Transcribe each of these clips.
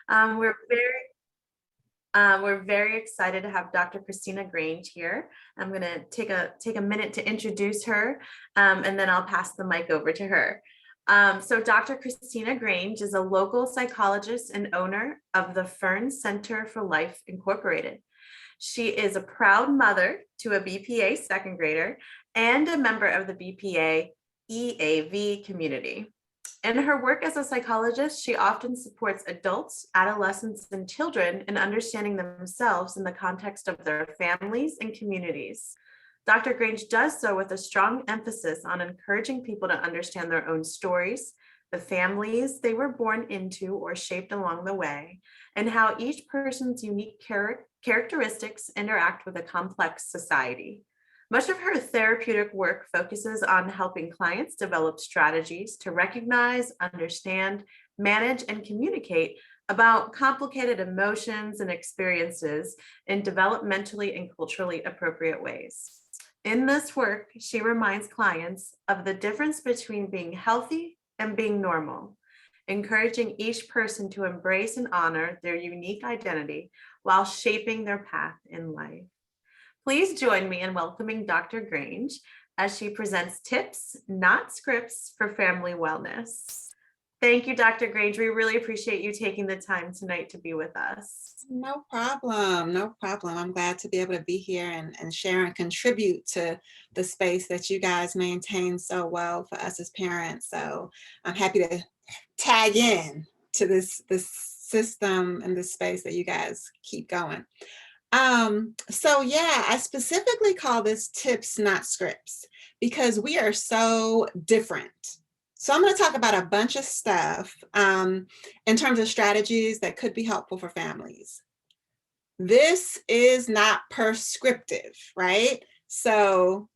Um, we're very we're very excited to have Dr. Christina Grange here. I'm going to take a minute to introduce her, and then I'll pass the mic over to her. So Dr. Christina Grange is a local psychologist and owner of the Fern Center for Life Incorporated. She is a proud mother to a BPA second grader and a member of the BPA EAV community. In her work as a psychologist, she often supports adults, adolescents, and children in understanding themselves in the context of their families and communities. Dr. Grange does so with a strong emphasis on encouraging people to understand their own stories, the families they were born into or shaped along the way, and how each person's unique characteristics interact with a complex society. Much of her therapeutic work focuses on helping clients develop strategies to recognize, understand, manage, and communicate about complicated emotions and experiences in developmentally and culturally appropriate ways. In this work, she reminds clients of the difference between being healthy and being normal, encouraging each person to embrace and honor their unique identity while shaping their path in life. Please join me in welcoming Dr. Grange as she presents tips, not scripts, for family wellness. Thank you, Dr. Grange. We really appreciate you taking the time tonight to be with us. No problem. No problem. I'm glad to be able to be here and share and contribute to the space that you guys maintain so well for us as parents. So I'm happy to tag in to this system and this space that you guys keep going. So yeah, I specifically call this tips, not scripts, because we are so different. So I'm going to talk about a bunch of stuff in terms of strategies that could be helpful for families. This is not prescriptive, right? So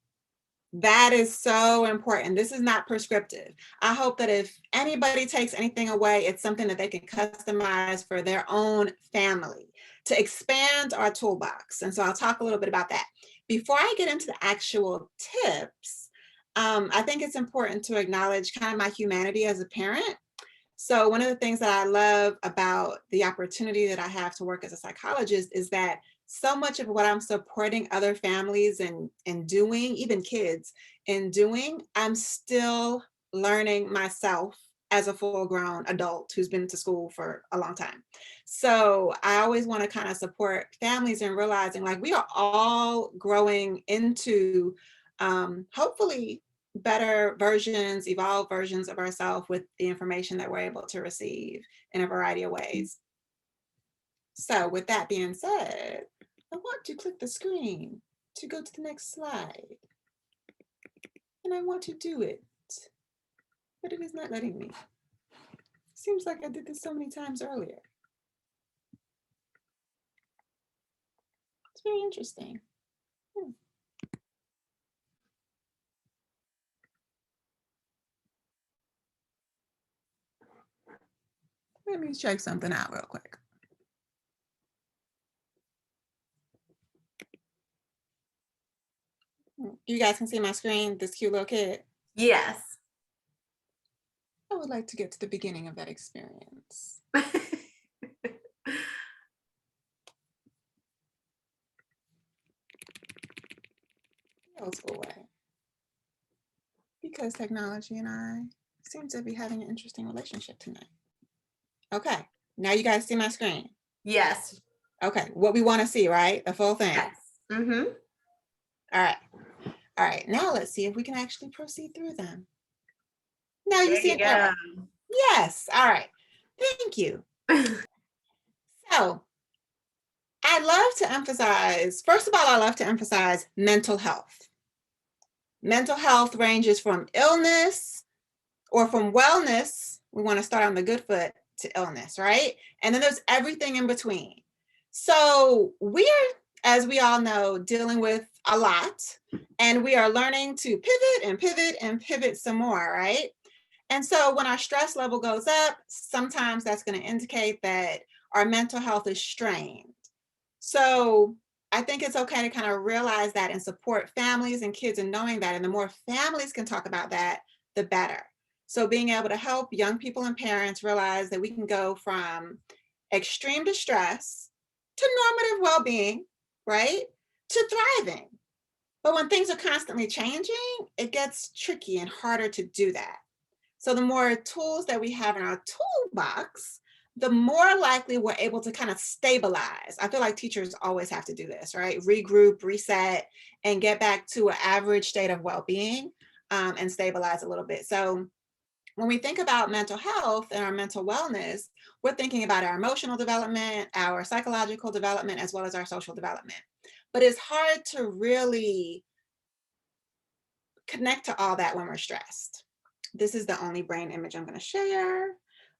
that is so important. This is not prescriptive. I hope that if anybody takes anything away, it's something that they can customize for their own family to expand our toolbox. And so I'll talk a little bit about that. Before I get into the actual tips, I think it's important to acknowledge kind of my humanity as a parent. So one of the things that I love about the opportunity that I have to work as a psychologist is that so much of what I'm supporting other families and doing, even kids in doing, I'm still learning myself as a full-grown adult who's been to school for a long time. So I always want to kind of support families in realizing like we are all growing into hopefully better versions, evolved versions of ourselves with the information that we're able to receive in a variety of ways. So with that being said, I want to click the screen to go to the next slide. And I want to do it, but it is not letting me. Seems like I did this so many times earlier. It's very interesting. Let me check something out real quick. You guys can see my screen, this cute little kid? Yes. I would like to get to the beginning of that experience. Old school way. Because technology and I seem to be having an interesting relationship tonight. Okay, now you guys see my screen? Yes. Okay, what we want to see, right? The full thing. Yes. Mm-hmm. All right, now let's see if we can actually proceed through them. Now you see an arrow. Yes, all right, thank you. So I love to emphasize, first of all, I love to emphasize mental health. Mental health ranges from illness or from wellness. We want to start on the good foot to illness, right? And then there's everything in between. So we are, as we all know, dealing with a lot, and we are learning to pivot and pivot and pivot some more, right? And so when our stress level goes up, sometimes that's going to indicate that our mental health is strained. So I think it's okay to kind of realize that and support families and kids in knowing that. And the more families can talk about that, the better. So being able to help young people and parents realize that we can go from extreme distress to normative well-being, right? To thriving. But when things are constantly changing, it gets tricky and harder to do that. So the more tools that we have in our toolbox, the more likely we're able to kind of stabilize. I feel like teachers always have to do this, right? Regroup, reset, and get back to an average state of well-being, and stabilize a little bit. So when we think about mental health and our mental wellness, we're thinking about our emotional development, our psychological development, as well as our social development. But it's hard to really connect to all that when we're stressed. This is the only brain image I'm going to share.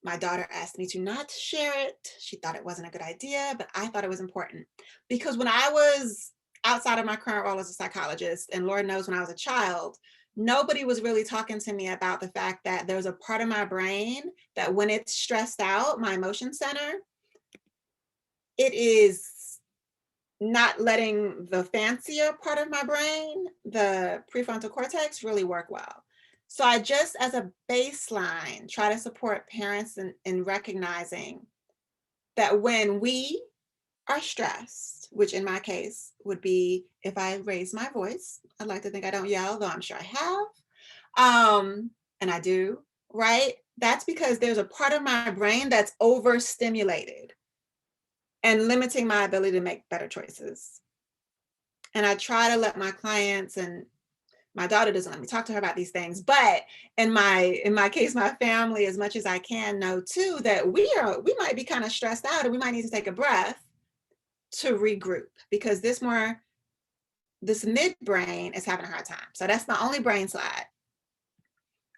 My daughter asked me to not share it. She thought it wasn't a good idea, but I thought it was important because when I was outside of my current role as a psychologist, and Lord knows when I was a child, nobody was really talking to me about the fact that there's a part of my brain that when it's stressed out, my emotion center, it is not letting the fancier part of my brain, the prefrontal cortex, really work well. So I just, as a baseline, try to support parents in recognizing that when we are stressed, which in my case would be if I raise my voice, I'd like to think I don't yell, though I'm sure I have, and I do, right? That's because there's a part of my brain that's overstimulated and limiting my ability to make better choices. And I try to let my clients, and my daughter doesn't let me talk to her about these things, but in my case, my family, as much as I can, know too that we might be kind of stressed out and we might need to take a breath to regroup because this midbrain is having a hard time. So that's my only brain slide.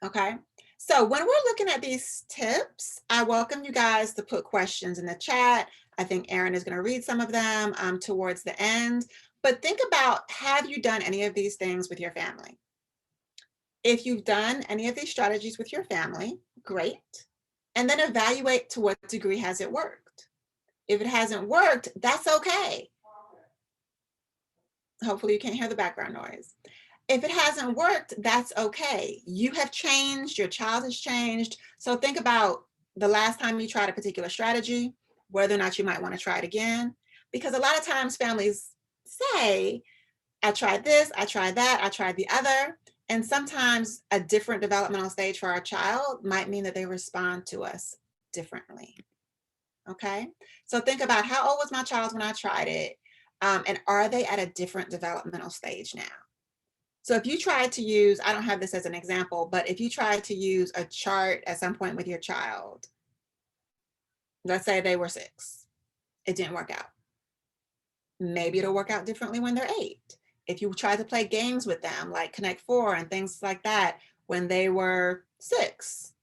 Okay. So when we're looking at these tips, I welcome you guys to put questions in the chat. I think Erin is going to read some of them towards the end. But think about, have you done any of these things with your family? If you've done any of these strategies with your family, great. And then evaluate to what degree has it worked. If it hasn't worked, that's okay. Hopefully you can't hear the background noise. If it hasn't worked, that's okay. You have changed, your child has changed. So think about the last time you tried a particular strategy, whether or not you might want to try it again. Because a lot of times families say, I tried this, I tried that, I tried the other. And sometimes a different developmental stage for our child might mean that they respond to us differently. Okay, so think about how old was my child when I tried it, and are they at a different developmental stage now? So if you tried to use, I don't have this as an example, but if you tried to use a chart at some point with your child, let's say they were 6, it didn't work out. Maybe it'll work out differently when they're 8. If you try to play games with them, like Connect 4 and things like that, when they were 6,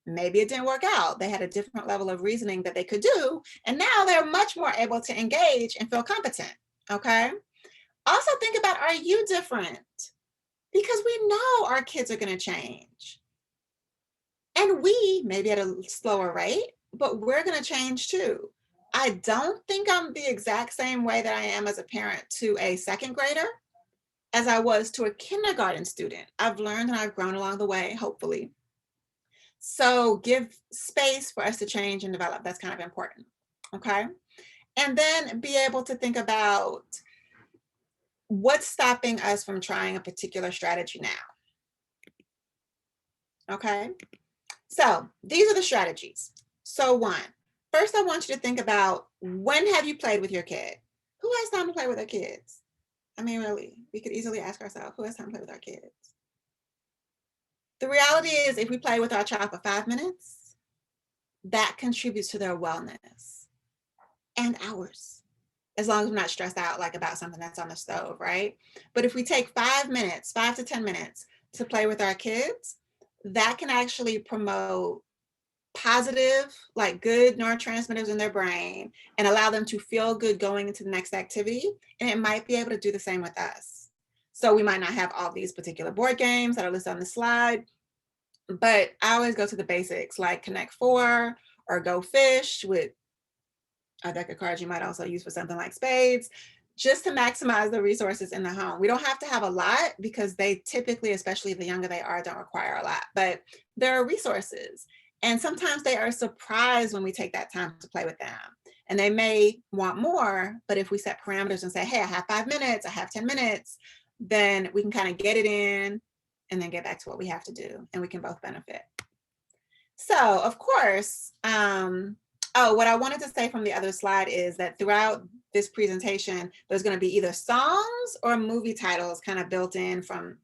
maybe it didn't work out. They had a different level of reasoning that they could do, and now they're much more able to engage and feel competent, okay? Also think about, are you different? Because we know our kids are going to change. And we, maybe at a slower rate, but we're going to change too. I don't think I'm the exact same way that I am as a parent to a 2nd grader as I was to a kindergarten student. I've learned and I've grown along the way, hopefully. So give space for us to change and develop. That's kind of important, okay? And then be able to think about what's stopping us from trying a particular strategy now, okay? So these are the strategies. So 1, first I want you to think about, when have you played with your kid? Who has time to play with their kids? I mean, really, we could easily ask ourselves, who has time to play with our kids? The reality is, if we play with our child for 5 minutes, that contributes to their wellness and ours, as long as we're not stressed out like about something that's on the stove, right? But if we take 5 minutes, 5 to 10 minutes to play with our kids, that can actually promote positive, like good neurotransmitters in their brain and allow them to feel good going into the next activity. And it might be able to do the same with us. So we might not have all these particular board games that are listed on the slide, but I always go to the basics like Connect 4 or Go Fish with a deck of cards you might also use for something like spades. just to maximize the resources in the home. We don't have to have a lot because they typically, especially the younger they are, don't require a lot, but there are resources. And sometimes they are surprised when we take that time to play with them. And they may want more, but if we set parameters and say, hey, I have 5 minutes, I have 10 minutes, then we can kind of get it in and then get back to what we have to do, and we can both benefit. So, of course, what I wanted to say from the other slide is that throughout this presentation, there's going to be either songs or movie titles kind of built in from,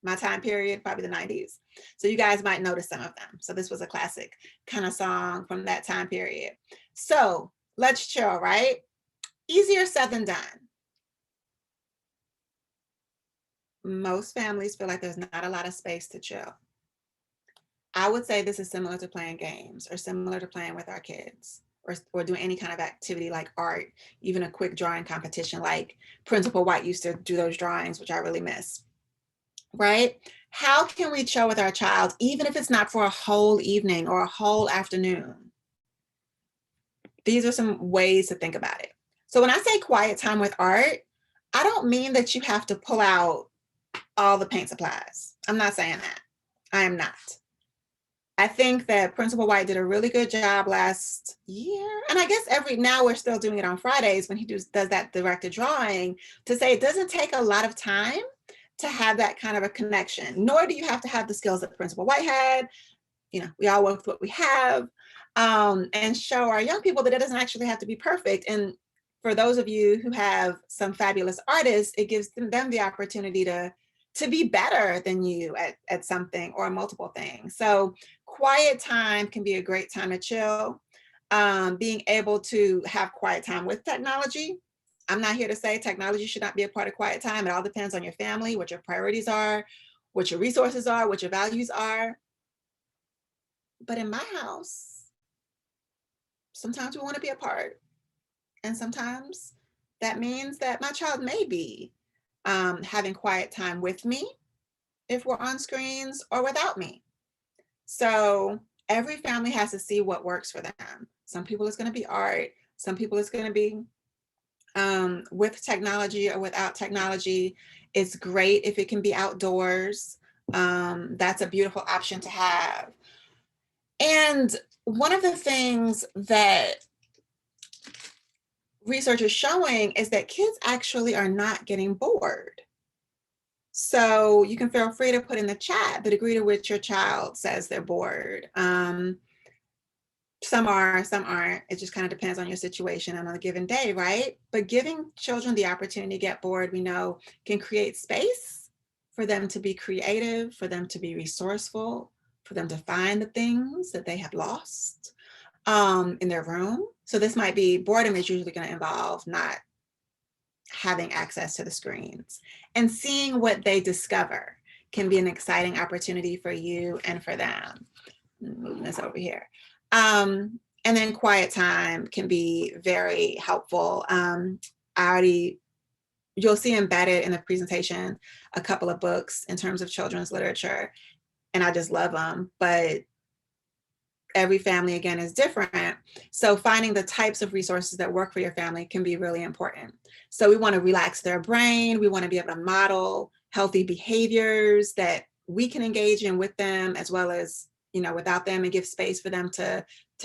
my time period, probably the 90s. So you guys might notice some of them. So this was a classic kind of song from that time period. So let's chill, right? Easier said than done. Most families feel like there's not a lot of space to chill. I would say this is similar to playing games or similar to playing with our kids or doing any kind of activity like art, even a quick drawing competition like Principal White used to do those drawings, which I really miss, right? How can we chill with our child, even if it's not for a whole evening or a whole afternoon? These are some ways to think about it. So when I say quiet time with art, I don't mean that you have to pull out all the paint supplies. I'm not saying that. I am not. I think that Principal White did a really good job last year. And I guess now we're still doing it on Fridays when he does that directed drawing, to say it doesn't take a lot of time to have that kind of a connection, nor do you have to have the skills that Principal White had. We all work with what we have, and show our young people that it doesn't actually have to be perfect. And for those of you who have some fabulous artists, it gives them the opportunity to be better than you at something or multiple things. So quiet time can be a great time to chill. Being able to have quiet time with technology. I'm not here to say technology should not be a part of quiet time. It all depends on your family, what your priorities are, what your resources are, what your values are. But in my house, sometimes we want to be apart. And sometimes that means that my child may be having quiet time with me if we're on screens or without me. So every family has to see what works for them. Some people it's going to be art. Some people it's going to be with technology or without technology. It's great if it can be outdoors. That's a beautiful option to have. And one of the things that research is showing is that kids actually are not getting bored. So you can feel free to put in the chat the degree to which your child says they're bored. Some are, some aren't. It just kind of depends on your situation on a given day, right? But giving children the opportunity to get bored, we know, can create space for them to be creative, for them to be resourceful, for them to find the things that they have lost in their room. So this might be, boredom is usually going to involve not having access to the screens, and seeing what they discover can be an exciting opportunity for you and for them. Moving this over here. And then quiet time can be very helpful. You'll see embedded in the presentation a couple of books in terms of children's literature, and I just love them, but every family, again, is different. So finding the types of resources that work for your family can be really important. So we want to relax their brain. We want to be able to model healthy behaviors that we can engage in with them, as well as, without them, and give space for them to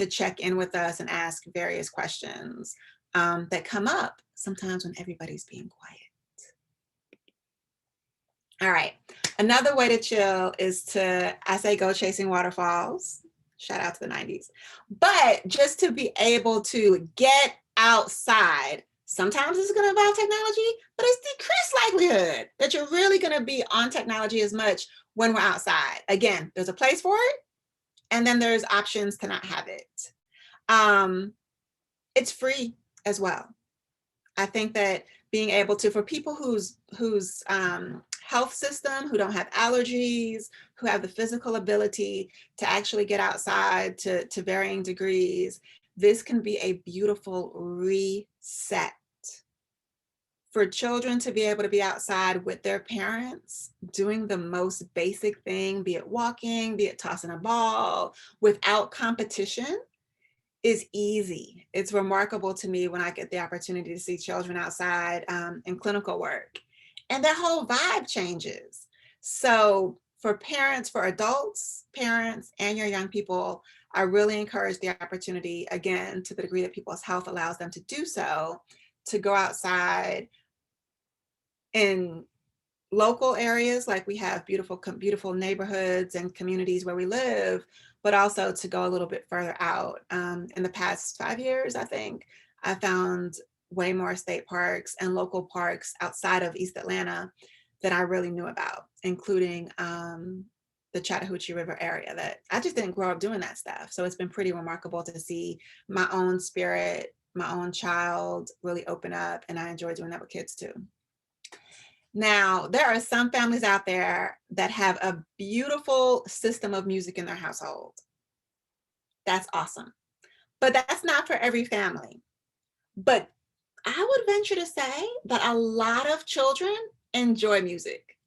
check in with us and ask various questions that come up sometimes when everybody's being quiet. All right. Another way to chill is to, I say, go chasing waterfalls. Shout out to the 90s. But just to be able to get outside. Sometimes it's going to involve technology, but it's decreased likelihood that you're really going to be on technology as much when we're outside. Again, there's a place for it, and then there's options to not have it. It's free as well. I think that being able to, for people whose health system, who don't have allergies, who have the physical ability to actually get outside to varying degrees, this can be a beautiful reset. For children to be able to be outside with their parents, doing the most basic thing, be it walking, be it tossing a ball, without competition, is easy. It's remarkable to me when I get the opportunity to see children outside in clinical work, and their whole vibe changes. So for parents, for adults, parents, and your young people, I really encourage the opportunity, again, to the degree that people's health allows them to do so, to go outside in local areas, like we have beautiful neighborhoods and communities where we live, but also to go a little bit further out. In the past 5 years, I think I found way more state parks and local parks outside of East Atlanta that I really knew about, including the Chattahoochee River area, that I just didn't grow up doing that stuff. So it's been pretty remarkable to see my own spirit, my own child really open up, and I enjoy doing that with kids too. Now, there are some families out there that have a beautiful system of music in their household. That's awesome. But that's not for every family. But I would venture to say that a lot of children enjoy music.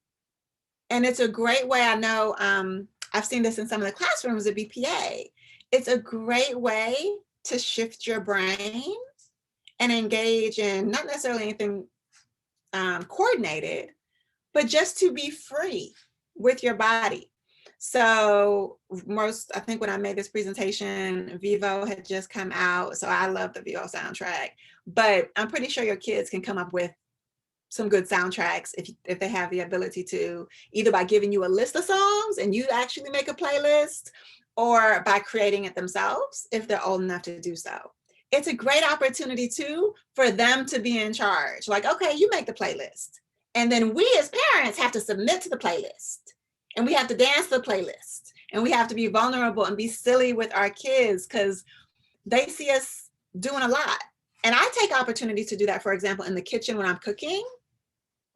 And it's a great way, I know, I've seen this in some of the classrooms at BPA. It's a great way to shift your brain and engage in not necessarily anything coordinated, but just to be free with your body. So I think when I made this presentation, Vivo had just come out. So I love the Vivo soundtrack, but I'm pretty sure your kids can come up with some good soundtracks if they have the ability to, either by giving you a list of songs and you actually make a playlist, or by creating it themselves if they're old enough to do so. It's a great opportunity too for them to be in charge. Like, okay, you make the playlist. And then we as parents have to submit to the playlist, and we have to dance to the playlist, and we have to be vulnerable and be silly with our kids because they see us doing a lot. And I take opportunities to do that, for example, in the kitchen when I'm cooking.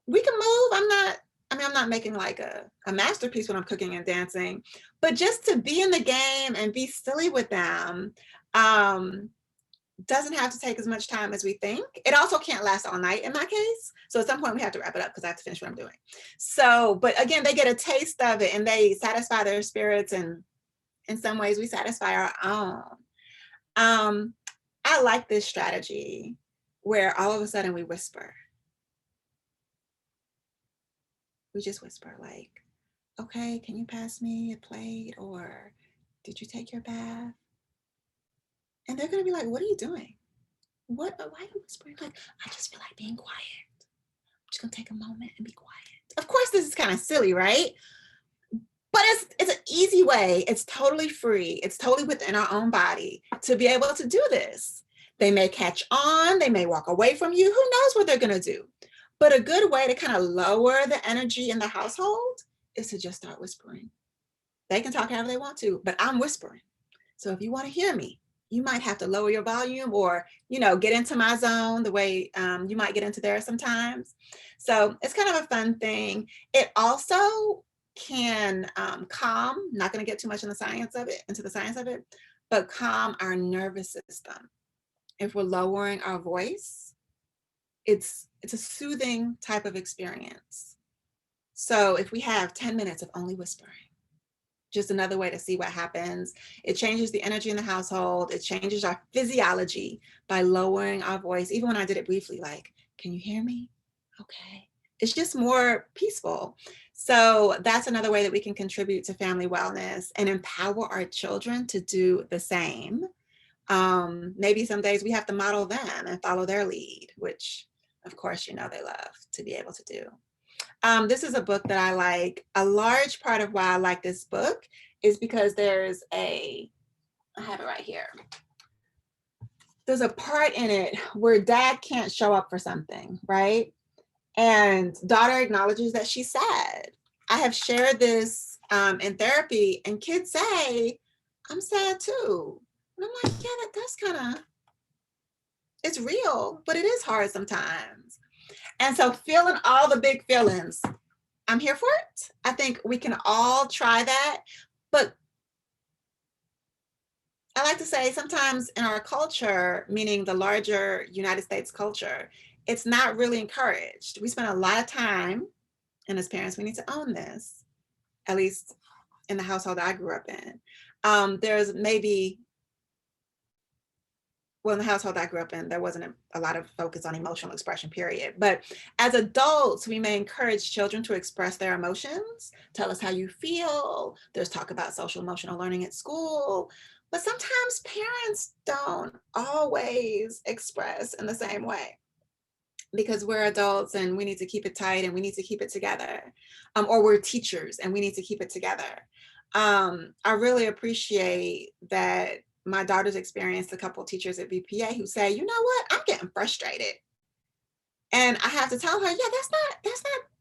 We can move. I'm not making like a masterpiece when I'm cooking and dancing, but just to be in the game and be silly with them doesn't have to take as much time as we think. It also can't last all night in my case. So at some point we have to wrap it up because I have to finish what I'm doing. So, but again, they get a taste of it and they satisfy their spirits, and in some ways we satisfy our own. I like this strategy where all of a sudden we whisper. We just whisper like, okay, can you pass me a plate? Or did you take your bath? And they're gonna be like, what are you doing? Why are you whispering? Like, I just feel like being quiet. I'm just gonna take a moment and be quiet. Of course, this is kind of silly, right? But it's an easy way. It's totally free. It's totally within our own body to be able to do this. They may catch on, they may walk away from you. Who knows what they're gonna do? But a good way to kind of lower the energy in the household is to just start whispering. They can talk however they want to, but I'm whispering. So if you want to hear me, you might have to lower your volume, or, get into my zone the way you might get into theirs sometimes. So it's kind of a fun thing. It also can calm, not going to get too much into the science of it, but calm our nervous system. If we're lowering our voice, it's a soothing type of experience. So if we have 10 minutes of only whispering, just another way to see what happens. It changes the energy in the household. It changes our physiology by lowering our voice. Even when I did it briefly, like, can you hear me? Okay. It's just more peaceful. So that's another way that we can contribute to family wellness and empower our children to do the same. Maybe some days we have to model them and follow their lead, which of course, they love to be able to do. This is a book that I like. A large part of why I like this book is because I have it right here. There's a part in it where dad can't show up for something, right? And daughter acknowledges that she's sad. I have shared this in therapy, and kids say, I'm sad too. And I'm like, yeah, that does it's real, but it is hard sometimes. And so feeling all the big feelings, I'm here for it. I think we can all try that. But I like to say sometimes in our culture, meaning the larger United States culture, it's not really encouraged. We spend a lot of time, and as parents, we need to own this, at least in the household I grew up in. There's maybe well, in the household I grew up in, there wasn't a lot of focus on emotional expression, period. But as adults, we may encourage children to express their emotions. Tell us how you feel. There's talk about social emotional learning at school. But sometimes parents don't always express in the same way because we're adults and we need to keep it tight and we need to keep it together. Or we're teachers and we need to keep it together. I really appreciate that my daughter's experienced a couple of teachers at VPA who say, you know what, I'm getting frustrated. And I have to tell her, yeah,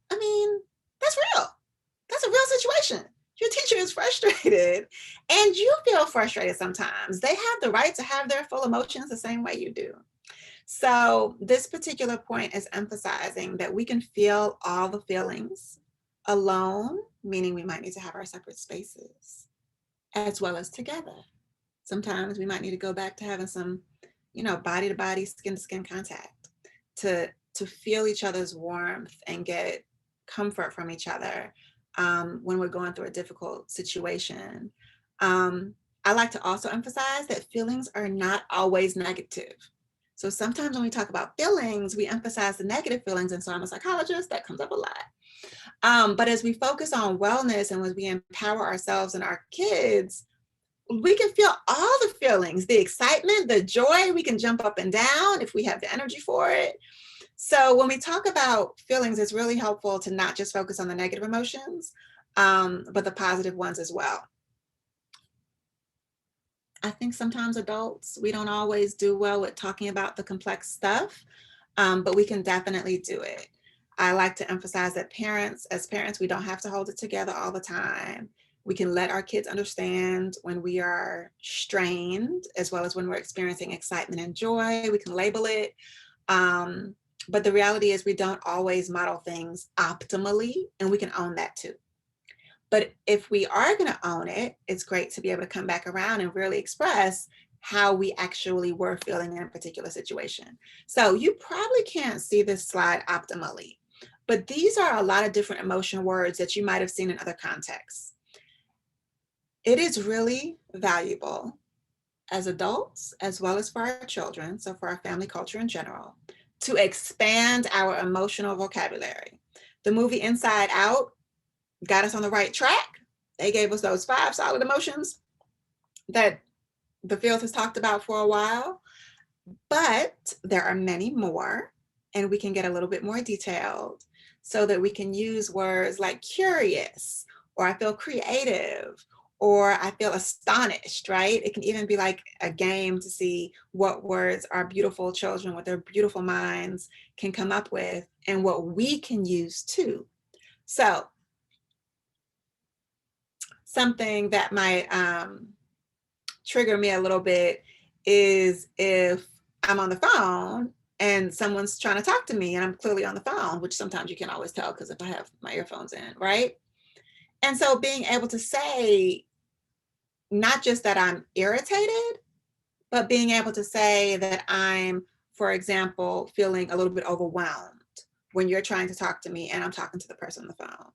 I mean, that's real. That's a real situation. Your teacher is frustrated and you feel frustrated sometimes. They have the right to have their full emotions the same way you do. So this particular point is emphasizing that we can feel all the feelings alone, meaning we might need to have our separate spaces, as well as together. Sometimes we might need to go back to having some, body to body, skin to skin contact to feel each other's warmth and get comfort from each other when we're going through a difficult situation. I like to also emphasize that feelings are not always negative. So sometimes when we talk about feelings, we emphasize the negative feelings. And so I'm a psychologist, that comes up a lot. But as we focus on wellness and as we empower ourselves and our kids, we can feel all the feelings, the excitement, the joy. We can jump up and down if we have the energy for it. So when we talk about feelings, it's really helpful to not just focus on the negative emotions, but the positive ones as well. I think sometimes adults, we don't always do well with talking about the complex stuff, but we can definitely do it. I like to emphasize that as parents, we don't have to hold it together all the time. We can let our kids understand when we are strained, as well as when we're experiencing excitement and joy. We can label it. But the reality is we don't always model things optimally, and we can own that too. But if we are going to own it, it's great to be able to come back around and really express how we actually were feeling in a particular situation. So you probably can't see this slide optimally, but these are a lot of different emotion words that you might have seen in other contexts. It is really valuable as adults, as well as for our children, so for our family culture in general, to expand our emotional vocabulary. The movie Inside Out got us on the right track. They gave us those 5 solid emotions that the field has talked about for a while, but there are many more, and we can get a little bit more detailed so that we can use words like curious, or I feel creative, or I feel astonished, right? It can even be like a game to see what words our beautiful children with their beautiful minds can come up with and what we can use too. So something that might trigger me a little bit is if I'm on the phone and someone's trying to talk to me and I'm clearly on the phone, which sometimes you can't always tell because if I have my earphones in, right? And so being able to say, not just that I'm irritated, but being able to say that I'm, for example, feeling a little bit overwhelmed when you're trying to talk to me and I'm talking to the person on the phone.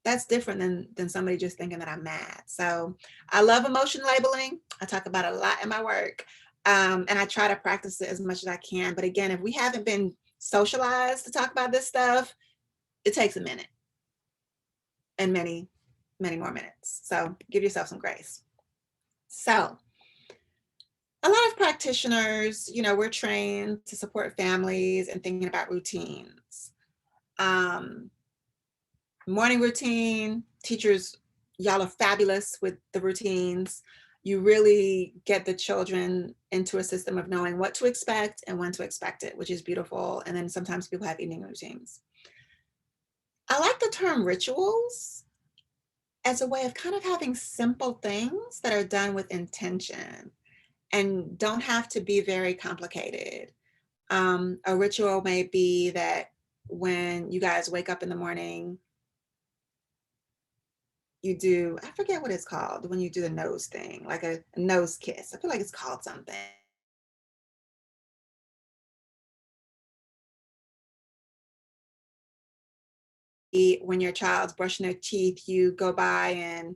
That's different than somebody just thinking that I'm mad. So I love emotion labeling. I talk about it a lot in my work. And I try to practice it as much as I can. But again, if we haven't been socialized to talk about this stuff, it takes a minute and many, many more minutes. So give yourself some grace. So a lot of practitioners, we're trained to support families and thinking about routines. Morning routine, teachers, y'all are fabulous with the routines. You really get the children into a system of knowing what to expect and when to expect it, which is beautiful. And then sometimes people have evening routines. I like the term rituals as a way of kind of having simple things that are done with intention and don't have to be very complicated. A ritual may be that when you guys wake up in the morning, you do, I forget what it's called when you do the nose thing, like a nose kiss. I feel like it's called something. When your child's brushing their teeth, you go by and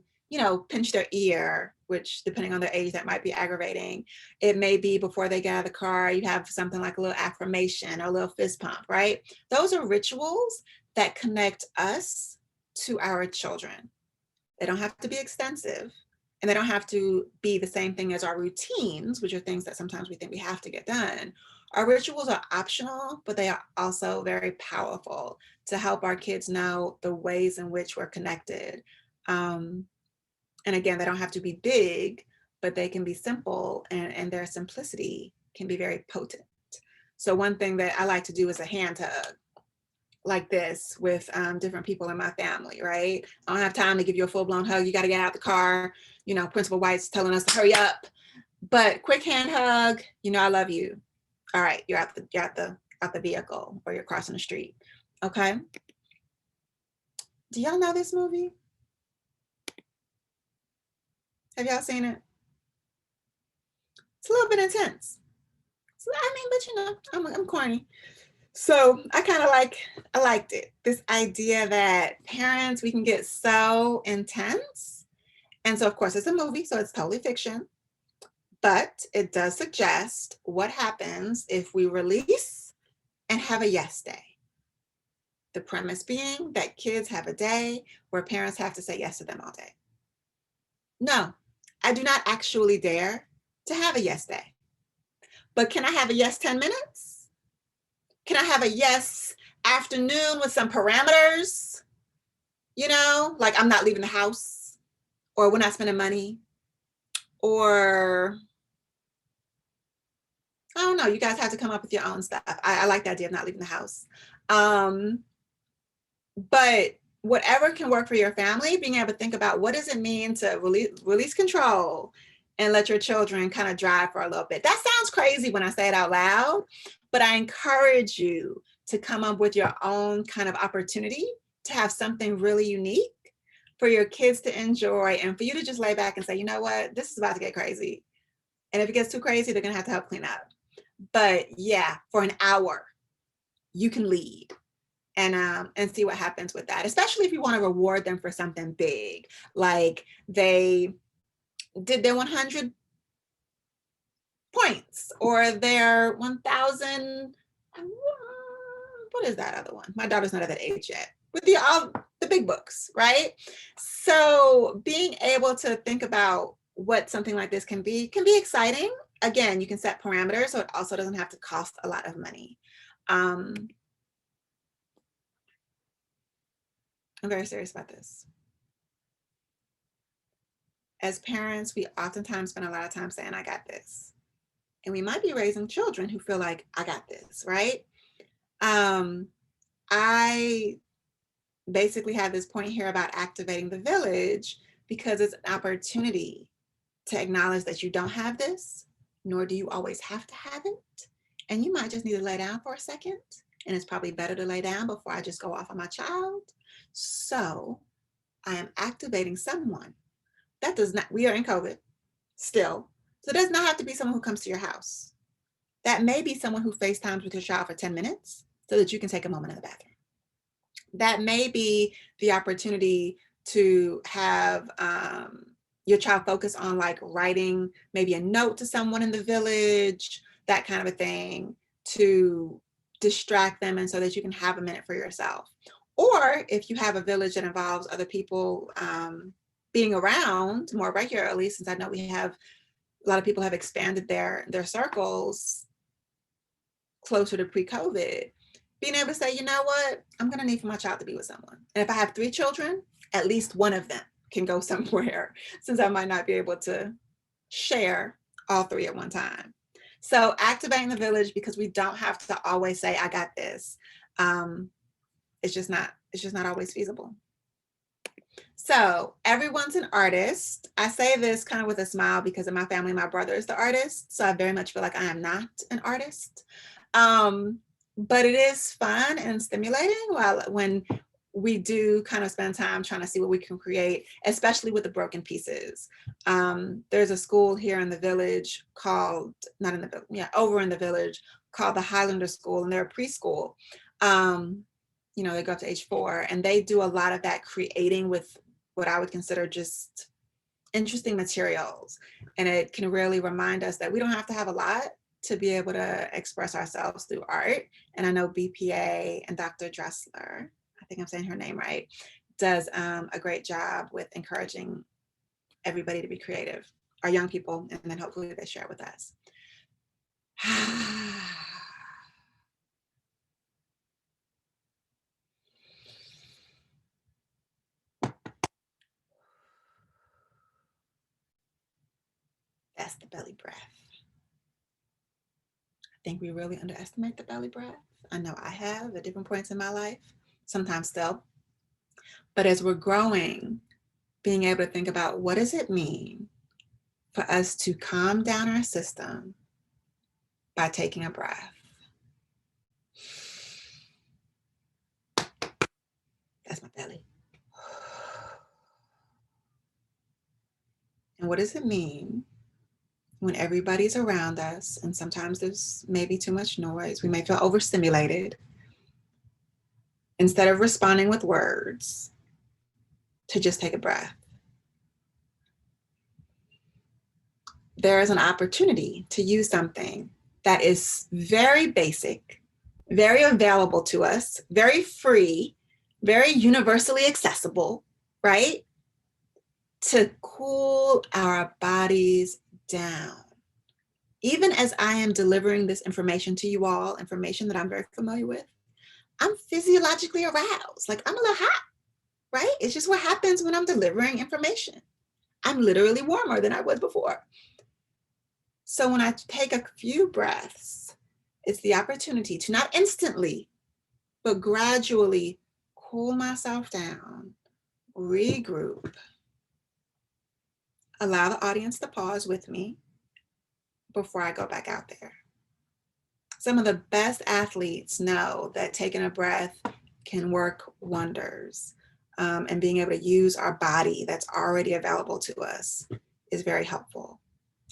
pinch their ear, which depending on their age, that might be aggravating. It may be before they get out of the car, you have something like a little affirmation or a little fist pump, right? Those are rituals that connect us to our children. They don't have to be extensive, and they don't have to be the same thing as our routines, which are things that sometimes we think we have to get done. Our rituals are optional, but they are also very powerful to help our kids know the ways in which we're connected. And again, they don't have to be big, but they can be simple, and their simplicity can be very potent. So one thing that I like to do is a hand hug like this with different people in my family, right? I don't have time to give you a full-blown hug. You got to get out the car. Principal White's telling us to hurry up, but quick hand hug. I love you. All right, you're out the vehicle, or you're crossing the street. Okay. Do y'all know this movie? Have y'all seen it? It's a little bit intense. So, but I'm corny. So I liked it. This idea that parents, we can get so intense. And so of course it's a movie, so it's totally fiction, but it does suggest what happens if we release and have a yes day. The premise being that kids have a day where parents have to say yes to them all day. No, I do not actually dare to have a yes day. But can I have a yes 10 minutes? Can I have a yes afternoon with some parameters? Like I'm not leaving the house, or we're not spending money, or I don't know, you guys have to come up with your own stuff. I like the idea of not leaving the house. But whatever can work for your family, being able to think about what does it mean to release control and let your children kind of drive for a little bit. That sounds crazy when I say it out loud, but I encourage you to come up with your own kind of opportunity to have something really unique for your kids to enjoy, and for you to just lay back and say, you know what, this is about to get crazy. And if it gets too crazy, they're gonna have to help clean up. But yeah, for an hour, you can lead and see what happens with that, especially if you want to reward them for something big, like they did their 100 points or their 1,000. What is that other one? My daughter's not at that age yet. With the big books, right? So being able to think about what something like this can be exciting. Again, you can set parameters, so it also doesn't have to cost a lot of money. I'm very serious about this. As parents, we oftentimes spend a lot of time saying, I got this. And we might be raising children who feel like, I got this, right? I basically have this point here about activating the village because it's an opportunity to acknowledge that you don't have this, nor do you always have to have it. And you might just need to lay down for a second. And it's probably better to lay down before I just go off on my child. So I am activating someone. That does not, we are in COVID still. So it does not have to be someone who comes to your house. That may be someone who FaceTimes with your child for 10 minutes so that you can take a moment in the bathroom. That may be the opportunity to have your child focus on like writing maybe a note to someone in the village, that kind of a thing, to distract them and so that you can have a minute for yourself. Or if you have a village that involves other people being around more regularly, since I know we have a lot of people have expanded their circles closer to pre-COVID, being able to say, you know what, I'm going to need for my child to be with someone. And if I have 3 children, at least one of them can go somewhere, since I might not be able to share all 3 at one time. So activating the village, because we don't have to always say, I got this. It's just not always feasible. So everyone's an artist. I say this kind of with a smile because in my family, my brother is the artist. So I very much feel like I am not an artist. But it is fun and stimulating when we do kind of spend time trying to see what we can create, especially with the broken pieces. There's a school here in the village called, over in the village called the Highlander School, and they're a preschool. They go up to age 4, and they do a lot of that creating with what I would consider just interesting materials. And it can really remind us that we don't have to have a lot to be able to express ourselves through art. And I know BPA and Dr. Dressler, I think I'm saying her name right, does a great job with encouraging everybody to be creative, our young people, and then hopefully they share it with us. That's the belly breath. I think we really underestimate the belly breath. I know I have at different points in my life, sometimes still. But as we're growing, being able to think about what does it mean for us to calm down our system by taking a breath. That's my belly. And what does it mean when everybody's around us and sometimes there's maybe too much noise, we may feel overstimulated, instead of responding with words, to just take a breath. There is an opportunity to use something that is very basic, very available to us, very free, very universally accessible, right? To cool our bodies down. Even as I am delivering this information to you all, information that I'm very familiar with, I'm physiologically aroused. Like, I'm a little hot, right? It's just what happens when I'm delivering information. I'm literally warmer than I was before. So when I take a few breaths, it's the opportunity to not instantly, but gradually cool myself down, regroup, allow the audience to pause with me before I go back out there. Some of the best athletes know that taking a breath can work wonders. And being able to use our body that's already available to us is very helpful.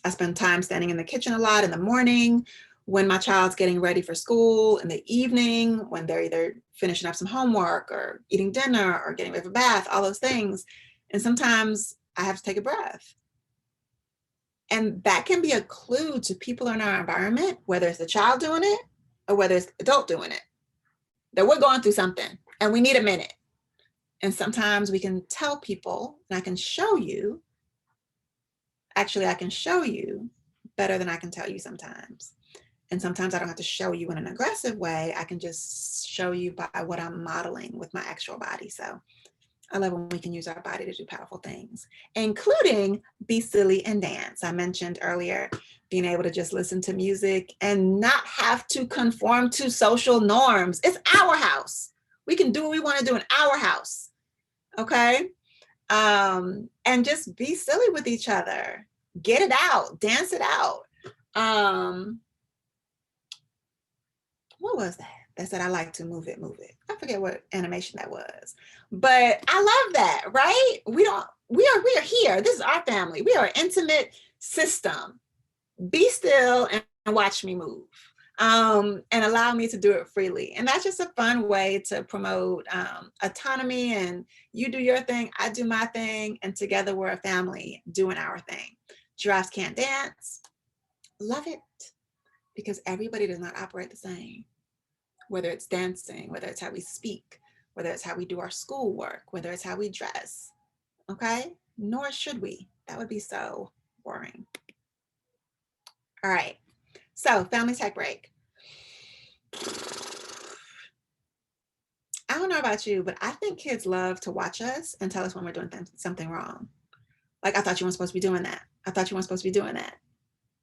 I spend time standing in the kitchen a lot in the morning, when my child's getting ready for school, in the evening, when they're either finishing up some homework or eating dinner or getting ready for bath, all those things. And sometimes I have to take a breath. And that can be a clue to people in our environment, whether it's the child doing it or whether it's the adult doing it, that we're going through something and we need a minute. And sometimes we can tell people, and I can show you, actually, I can show you better than I can tell you sometimes. And sometimes I don't have to show you in an aggressive way. I can just show you by what I'm modeling with my actual body. So I love when we can use our body to do powerful things, including be silly and dance. I mentioned earlier, being able to just listen to music and not have to conform to social norms. It's our house. We can do what we want to do in our house. Okay? And just be silly with each other. Get it out, dance it out. What was that? That said, I like to move it, move it. I forget what animation that was, but I love that, right? We are here. This is our family. We are an intimate system. Be still and watch me move. And allow me to do it freely. And that's just a fun way to promote autonomy, and you do your thing, I do my thing, and together we're a family doing our thing. Giraffes can't dance. Love it, because everybody does not operate the same. Whether it's dancing, whether it's how we speak, whether it's how we do our schoolwork, whether it's how we dress, okay? Nor should we. That would be so boring. All right, so family tech break. I don't know about you, but I think kids love to watch us and tell us when we're doing something wrong. Like, I thought you weren't supposed to be doing that. I thought you weren't supposed to be doing that.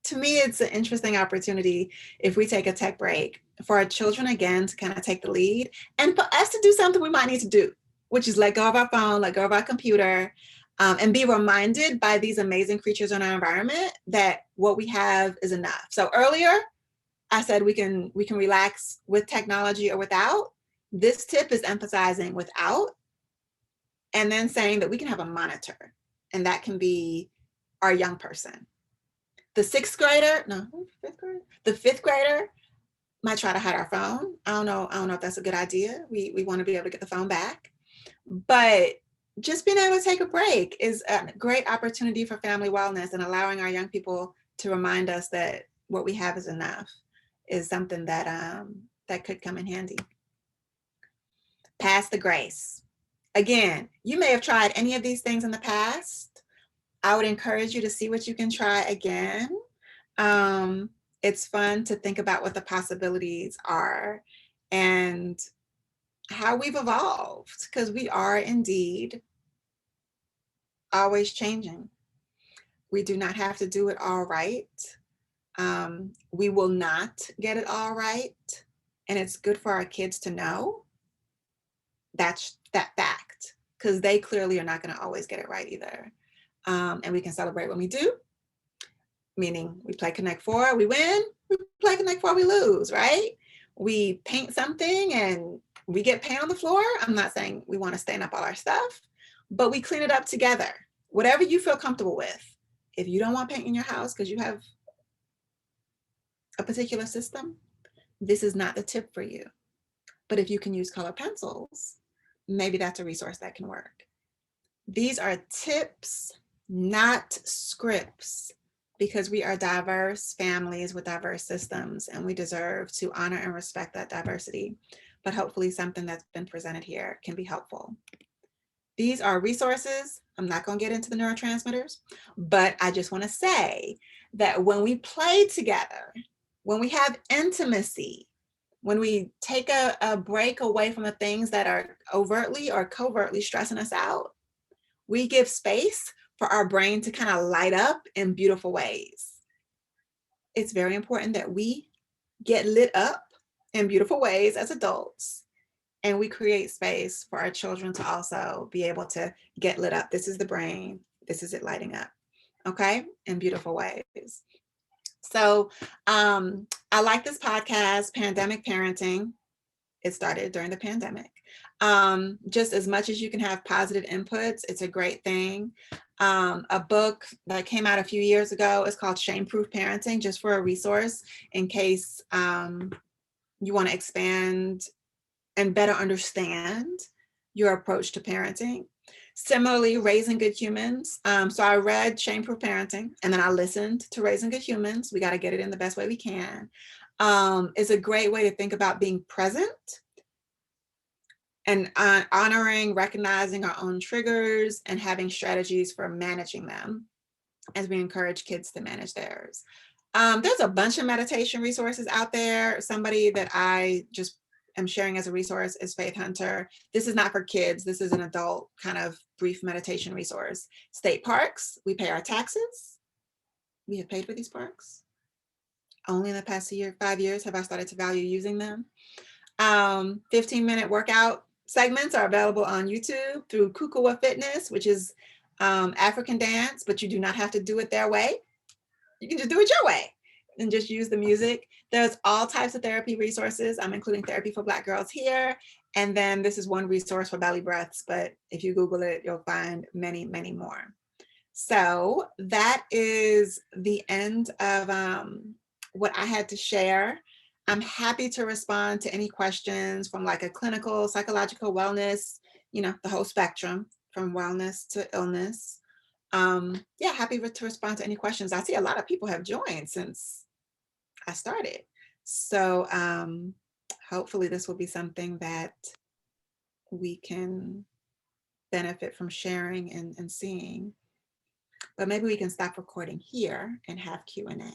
To me, it's an interesting opportunity, if we take a tech break, for our children, again, to kind of take the lead and for us to do something we might need to do, which is let go of our phone, let go of our computer, and be reminded by these amazing creatures in our environment that what we have is enough. So earlier, I said we can relax with technology or without. This tip is emphasizing without, and then saying that we can have a monitor, and that can be our young person. The fifth grader might try to hide our phone. I don't know if that's a good idea. We want to be able to get the phone back. But just being able to take a break is a great opportunity for family wellness, and allowing our young people to remind us that what we have is enough is something that that could come in handy. Pass the grace. Again, you may have tried any of these things in the past. I would encourage you to see what you can try again. It's fun to think about what the possibilities are and how we've evolved, because we are indeed always changing. We do not have to do it all right. We will not get it all right. And it's good for our kids to know that's that fact, because they clearly are not going to always get it right either. And we can celebrate when we do, meaning we play Connect Four, we win, we play Connect Four, we lose, right? We paint something and we get paint on the floor. I'm not saying we want to stain up all our stuff, but we clean it up together. Whatever you feel comfortable with. If you don't want paint in your house because you have a particular system, this is not the tip for you. But if you can use color pencils, maybe that's a resource that can work. These are tips, not scripts, because we are diverse families with diverse systems, and we deserve to honor and respect that diversity. But hopefully something that's been presented here can be helpful. These are resources. I'm not going to get into the neurotransmitters, but I just want to say that when we play together, when we have intimacy, when we take a break away from the things that are overtly or covertly stressing us out, we give space for our brain to kind of light up in beautiful ways. It's very important that we get lit up in beautiful ways as adults, and we create space for our children to also be able to get lit up. This is the brain. This is it lighting up, okay, in beautiful ways. So I like this podcast, Pandemic Parenting. It started during the pandemic. Just as much as you can have positive inputs, it's a great thing. A book that came out a few years ago is called Shame-Proof Parenting, just for a resource in case you want to expand and better understand your approach to parenting. Similarly, Raising Good Humans. So I read Shame-Proof Parenting, and then I listened to Raising Good Humans. We got to get it in the best way we can. It's a great way to think about being present and honoring, recognizing our own triggers, and having strategies for managing them as we encourage kids to manage theirs. There's a bunch of meditation resources out there. Somebody that I just am sharing as a resource is Faith Hunter. This is not for kids. This is an adult kind of brief meditation resource. State parks, we pay our taxes. We have paid for these parks. Only in the past 5 years have I started to value using them. 15-minute workout segments are available on YouTube through Kukua Fitness, which is African dance, but you do not have to do it their way. You can just do it your way and just use the music. There's all types of therapy resources. I'm including Therapy for Black Girls here. And then this is one resource for belly breaths, but if you Google it, you'll find many, many more. So that is the end of what I had to share. I'm happy to respond to any questions from like a clinical, psychological wellness, the whole spectrum from wellness to illness. Yeah, happy to respond to any questions. I see a lot of people have joined since I started. So hopefully this will be something that we can benefit from sharing and seeing. But maybe we can stop recording here and have Q&A.